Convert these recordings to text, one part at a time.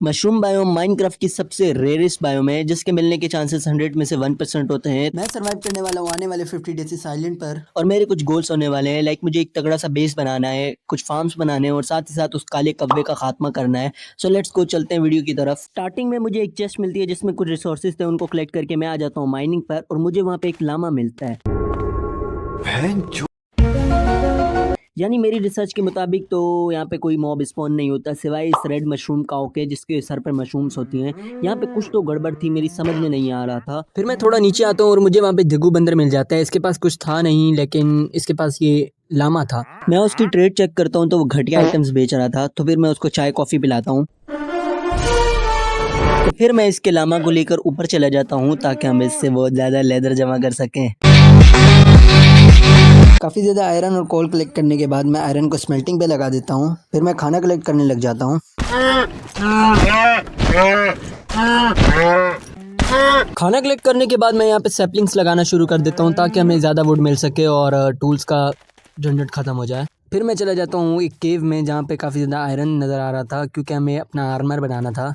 Mushroom biome Minecraft की सबसे rarest biome है जिसके मिलने के चांसेस 100 में से 1% होते हैं। मैं सरवाइव करने वाला हूँ आने वाले 50 डेज इस आइलैंड पर और मेरे कुछ गोल्स होने वाले हैं। लाइक मुझे एक तगड़ा सा बेस बनाना है, कुछ फार्म्स बनाने हैं और साथ ही साथ उस काले कब्बे का खात्मा करना है। सो लेट्स गो, चलते हैं वीडियो की तरफ। स्टार्टिंग में मुझे एक चेस्ट मिलती है जिसमें कुछ रिसोर्सेज थे, उनको कलेक्ट करके मैं आ जाता हूँ माइनिंग पर और मुझे वहाँ पे एक लामा मिलता है। यानी मेरी रिसर्च के मुताबिक तो यहाँ पे कोई मॉब स्पॉन नहीं होता सिवाय इस रेड मशरूम काऊ के जिसके सर पर मशरूम्स होती हैं। यहाँ पे कुछ तो गड़बड़ थी, मेरी समझ में नहीं आ रहा था। फिर मैं थोड़ा नीचे आता हूँ और मुझे वहाँ पे जग्गू बंदर मिल जाता है। इसके पास कुछ था नहीं लेकिन इसके पास ये लामा था। मैं उसकी ट्रेड चेक करता हूँ तो वो घटिया आइटम्स बेच रहा था, तो फिर मैं उसको चाय कॉफ़ी पिलाता हूँ। तो फिर मैं इसके लामा को लेकर ऊपर चला जाता हूँ ताकि हम इससे बहुत ज़्यादा लेदर जमा कर सकें। काफ़ी ज़्यादा आयरन और कोल कलेक्ट करने के बाद मैं आयरन को स्मेल्टिंग पे लगा देता हूँ। फिर मैं खाना कलेक्ट करने लग जाता हूँ। खाना कलेक्ट करने के बाद मैं यहाँ पे सैपलिंग्स लगाना शुरू कर देता हूँ ताकि हमें ज़्यादा वुड मिल सके और टूल्स का झंझट ख़त्म हो जाए। फिर मैं चला जाता हूँ एक केव में जहाँ पे काफ़ी ज़्यादा आयरन नज़र आ रहा था क्योंकि हमें अपना आर्मर बनाना था।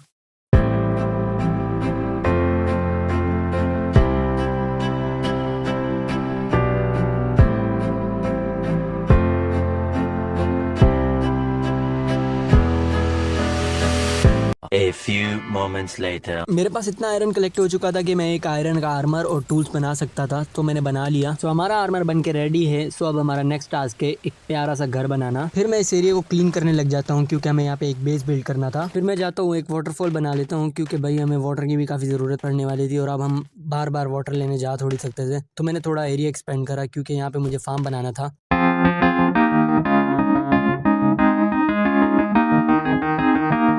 A few moments later. मेरे पास इतना आयरन कलेक्ट हो चुका था कि मैं एक आयरन का आर्मर और टूल्स बना सकता था, तो मैंने बना लिया। सो हमारा आर्मर बन के रेडी है। सो अब हमारा नेक्स्ट टास्क है एक प्यारा सा घर बनाना। फिर मैं इस एरिया को क्लीन करने लग जाता हूँ क्योंकि हमें यहाँ पे एक बेस बिल्ड करना था। फिर मैं जाता हूँ एक वाटरफॉल बना लेता हूँ क्योंकि भाई हमें वाटर की भी काफ़ी ज़रूरत पड़ने वाली थी और अब हम बार बार वाटर लेने जा थोड़ी सकते थे। तो मैंने थोड़ा एरिया एक्सपेंड करा क्योंकि यहाँ पे मुझे फार्म बनाना था।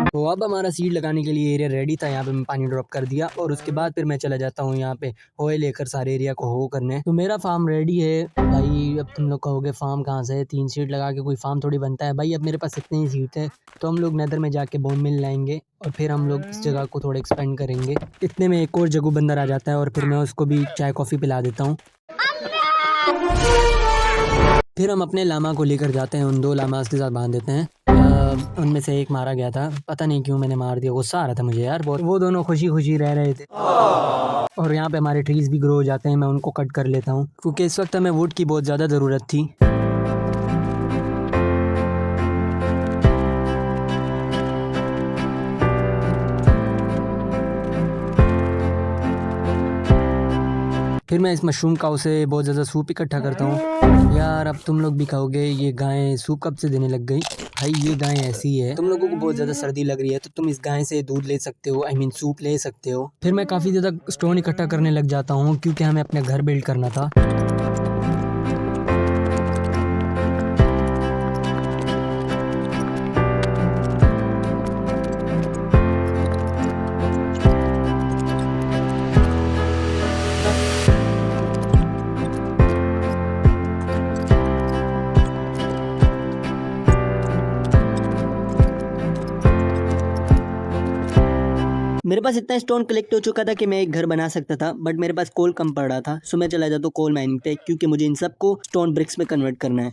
तो अब हमारा सीड लगाने के लिए एरिया रेडी था। यहाँ पे मैं पानी ड्रॉप कर दिया और उसके बाद फिर मैं चला जाता हूँ यहाँ पे होए लेकर सारे एरिया को हो करने। तो मेरा फार्म रेडी है भाई। अब तुम लोग कहोगे फार्म कहाँ से है, 3 सीट लगा के कोई फार्म थोड़ी बनता है भाई। अब मेरे पास इतने ही सीट है तो हम लोग नेदर में जाके बोन मिल लाएंगे और फिर हम लोग इस जगह को थोड़ा एक्सपेंड करेंगे। इतने में एक और जग्गू बंदर आ जाता है और फिर मैं उसको भी चाय कॉफ़ी पिला देता हूँ। फिर हम अपने लामा को लेकर जाते हैं, उन 2 लामास के साथ बांध देते हैं। उनमें से एक मारा गया था, पता नहीं क्यों मैंने मार दिया, गुस्सा आ रहा था मुझे यार बहुत। वो दोनों खुशी खुशी रह रहे थे और यहाँ पे हमारे ट्रीज भी ग्रो हो जाते हैं। मैं उनको कट कर लेता हूँ क्योंकि इस वक्त हमें वुड की बहुत ज़्यादा ज़रूरत थी। फिर मैं इस मशरूम काऊ से बहुत ज़्यादा सूप इकट्ठा करता हूँ। यार अब तुम लोग भी कहोगे ये गाय सूप कब से देने लग गई। भाई ये गाय ऐसी है, तुम लोगों को बहुत ज़्यादा सर्दी लग रही है तो तुम इस गाय से दूध ले सकते हो, आई मीन सूप ले सकते हो। फिर मैं काफ़ी ज़्यादा स्टोन इकट्ठा करने लग जाता हूँ क्योंकि हमें अपना घर बिल्ड करना था। मेरे पास इतना स्टोन कलेक्ट हो चुका था कि मैं एक घर बना सकता था, बट मेरे पास कोल कम पड़ रहा था। सो मैं चला जाता हूँ कोल माइनिंग पे क्योंकि मुझे इन सबको स्टोन ब्रिक्स में कन्वर्ट करना है।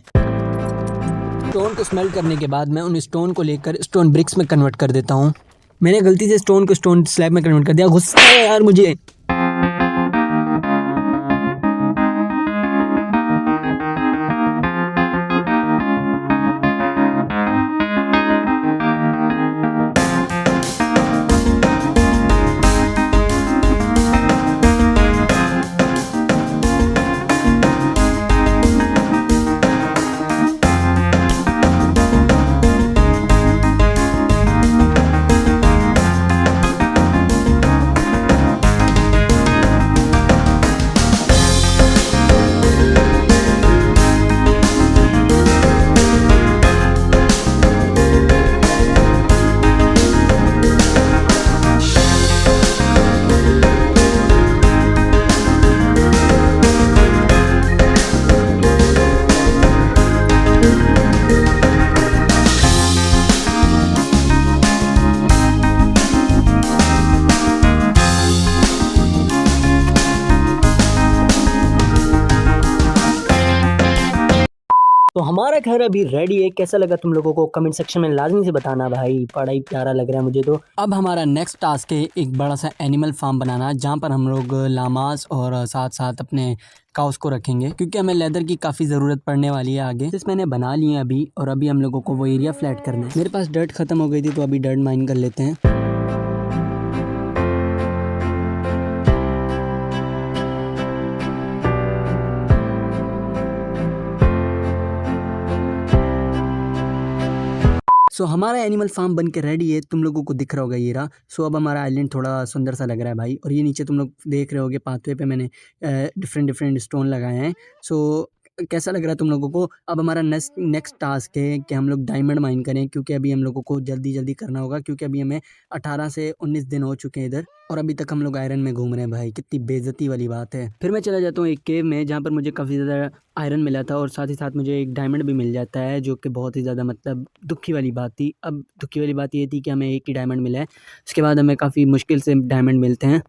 स्टोन को स्मेल्ट करने के बाद मैं उन स्टोन को लेकर स्टोन ब्रिक्स में कन्वर्ट कर देता हूँ। मैंने गलती से स्टोन को स्टोन स्लैब में कन्वर्ट कर दिया, गुस्सा है यार मुझे। हमारा घर अभी रेडी है। कैसा लगा तुम लोगों को कमेंट सेक्शन में लाजमी से बताना भाई, बड़ा ही प्यारा लग रहा है मुझे तो। अब हमारा नेक्स्ट टास्क है एक बड़ा सा एनिमल फार्म बनाना, जहाँ पर हम लोग लामास और साथ साथ अपने काउस को रखेंगे, क्योंकि हमें लेदर की काफ़ी ज़रूरत पड़ने वाली है आगे। जिस मैंने बना लिए अभी, और अभी हम लोगों को वो एरिया फ्लैट करना है। मेरे पास डर्ट ख़त्म हो गई थी तो अभी डर्ट माइन कर लेते हैं। सो हमारा एनिमल फार्म बन के रेडी है, तुम लोगों को दिख रहा होगा ये रहा। सो अब हमारा आइलैंड थोड़ा सुंदर सा लग रहा है भाई। और ये नीचे तुम लोग देख रहे होगे पाथवे पे मैंने डिफरेंट स्टोन लगाए हैं। सो कैसा लग रहा है तुम लोगों को। अब हमारा नेक्स्ट टास्क है कि हम लोग डायमंड माइन करें, क्योंकि अभी हम लोगों को जल्दी करना होगा, क्योंकि अभी हमें 18 से 19 दिन हो चुके हैं इधर, और अभी तक हम लोग आयरन में घूम रहे हैं भाई। कितनी बेइज्जती वाली बात है। फिर मैं चला जाता हूँ एक केव में, जहाँ पर मुझे काफ़ी ज़्यादा आयरन मिला था, और साथ ही साथ मुझे एक डायमंड भी मिल जाता है, जो कि बहुत ही ज़्यादा मतलब दुखी वाली बात थी। अब दुखी वाली बात ये थी कि हमें एक ही डायमंड मिला है, उसके बाद हमें काफ़ी मुश्किल से डायमंड मिलते हैं।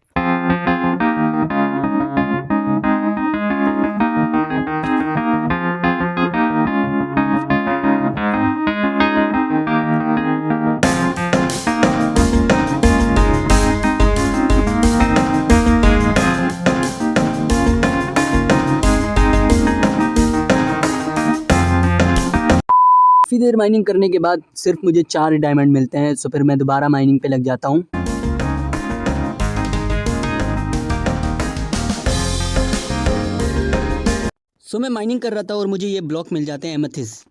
काफ़ी देर माइनिंग करने के बाद सिर्फ मुझे 4 डायमंड मिलते हैं। सो फिर मैं दोबारा माइनिंग पे लग जाता हूँ। सो मैं माइनिंग कर रहा था और मुझे ये ब्लॉक मिल जाते हैं एमेथिस्ट।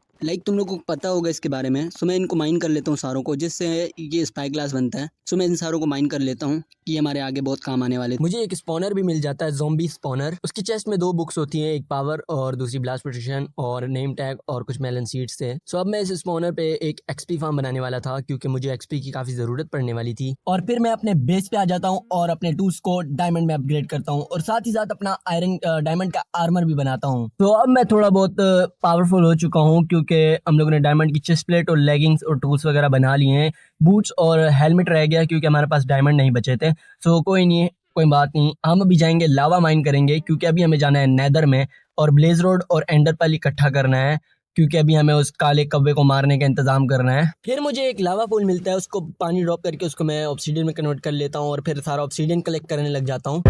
तुम लोगों को पता होगा इसके बारे में। सो मैं इनको माइन कर लेता हूँ सारों को, जिससे ये स्पाई ग्लास बनता है। सो मैं इन सारों को माइन कर लेता हूँ, ये हमारे आगे बहुत काम आने वाले। मुझे एक स्पॉनर भी मिल जाता है, ज़ॉम्बी स्पॉनर। उसकी चेस्ट में 2 बुक्स होती हैं, एक पावर और दूसरी ब्लास्ट प्रोटेक्शन और नेम टैग और कुछ मेलन सीड्स थे। सो अब मैं इस स्पॉनर पे एक एक्सपी फार्म बनाने वाला था, क्योंकि मुझे एक्सपी की काफ़ी ज़रूरत पड़ने वाली थी। और फिर मैं अपने बेस पे आ जाता हूँ और अपने टूल्स को डायमंड में अपग्रेड करता हूँ, और साथ ही साथ अपना आयरन डायमंड का आर्मर भी बनाता हूँ। तो अब मैं थोड़ा बहुत पावरफुल हो चुका हूँ, क्योंकि हम लोगों ने डायमंड की चेस्ट प्लेट और लेगिंग्स और टूल्स वगैरह बना लिए हैं। बूट्स और हेलमेट रह गया, क्योंकि हमारे पास डायमंड नहीं बचे थे। सो कोई नहीं, कोई बात नहीं। हम अभी जाएंगे लावा माइन करेंगे, क्योंकि अभी हमें जाना है नेदर में, और ब्लेज रोड और एंडर पर्ल इकट्ठा करना है, क्योंकि अभी हमें उस काले कव्वे को मारने का इंतजाम करना है। फिर मुझे एक लावा पूल मिलता है, उसको पानी ड्रॉप करके उसको मैं ऑब्सीडियन में कन्वर्ट कर लेता हूँ, और फिर सारा ऑब्सीडियन कलेक्ट करने लग जाता हूँ।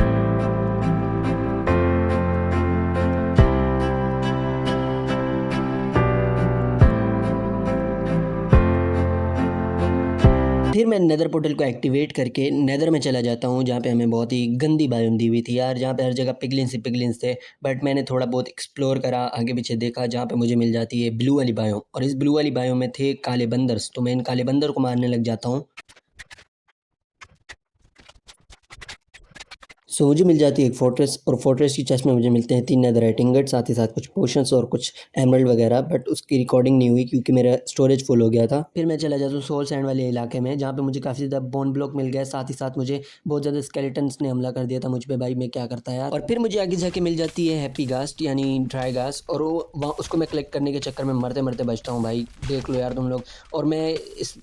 फिर मैं नेदर पोर्टल को एक्टिवेट करके नेदर में चला जाता हूँ, जहाँ पे हमें बहुत ही गंदी बायोम दी हुई थी यार, जहाँ पे हर जगह पिगलिन्स थे। बट मैंने थोड़ा बहुत एक्सप्लोर करा, आगे पीछे देखा, जहाँ पे मुझे मिल जाती है ब्लू वाली बायोम, और इस ब्लू वाली बायोम में थे काले बंदर्स। तो मैं इन काले बंदर को मारने लग जाता हूँ। सो मुझे मिल जाती है एक फोर्ट्रेस, और फोर्ट्रेस की चेस्ट में मुझे मिलते हैं 3 नेदराइट इंगट, साथ ही साथ कुछ पोशंस और कुछ एमरल्ड वगैरह। बट उसकी रिकॉर्डिंग नहीं हुई, क्योंकि मेरा स्टोरेज फुल हो गया था। फिर मैं चला जाता हूँ सोल सैंड वाले इलाके में, जहाँ पे मुझे काफ़ी ज़्यादा बोन ब्लॉक मिल गया। साथ ही साथ मुझे बहुत ज़्यादा स्केलेटन्स ने हमला कर दिया था मुझ पर भाई, मैं क्या करता यार। और फिर मुझे आगे जाके मिल जाती है हैप्पी घास, यानी ड्राई घास, और वो वहाँ उसको मैं कलेक्ट करने के चक्कर में मरते मरते बचता हूँ भाई, देख लो यार तुम लोग। और मैं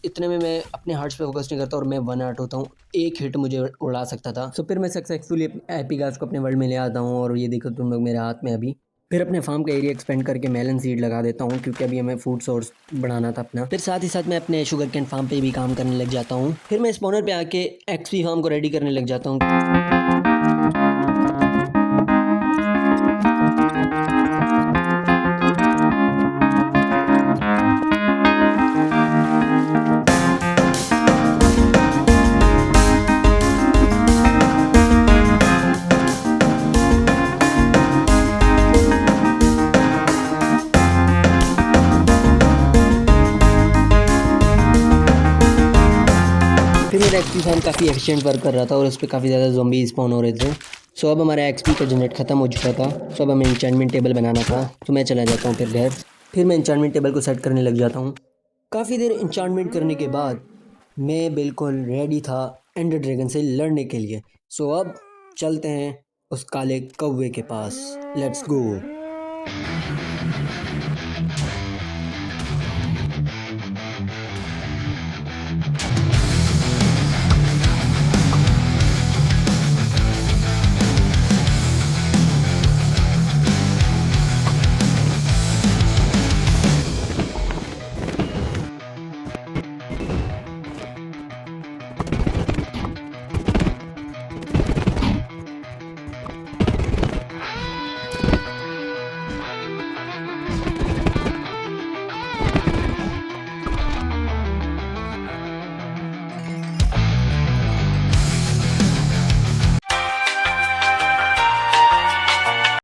इतने में मैं अपने हार्ट्स पे फोकस नहीं करता, और मैं 1 आउट होता हूँ। एक हिट मुझे उड़ा सकता था। सो फिर मैं सक्सेसफुली हैप्पी घास को अपने वर्ल्ड में ले आता हूँ, और ये देखो तुम लोग मेरे हाथ में अभी। फिर अपने फार्म का एरिया एक्सपेंड करके मेलन सीड लगा देता हूँ, क्योंकि अभी हमें फूड सोर्स बढ़ाना था अपना। फिर साथ ही साथ मैं अपने शुगर कैन फार्म पे भी काम करने लग जाता हूँ। फिर मैं स्पॉनर पे आके एक्सपी फार्म को रेडी करने लग जाता हूँ। फिर मेरा एक्सपी फार्म काफ़ी एफिशिएंट वर्क कर रहा था, और उस पर काफ़ी ज़्यादा ज़ॉम्बी स्पॉन हो रहे थे। सो अब हमारा एक्सपी का जनरेट ख़त्म हो चुका था। सो अब हमें इंचार्टमेंट टेबल बनाना था, तो मैं चला जाता हूँ फिर घर। फिर मैं इंचार्टमेंट टेबल को सेट करने लग जाता हूँ। काफ़ी देर इंचार्टमेंट करने के बाद मैं बिल्कुल रेडी था एंडर ड्रैगन से लड़ने के लिए। सो अब चलते हैं उस काले कौवे के पास। Let's go.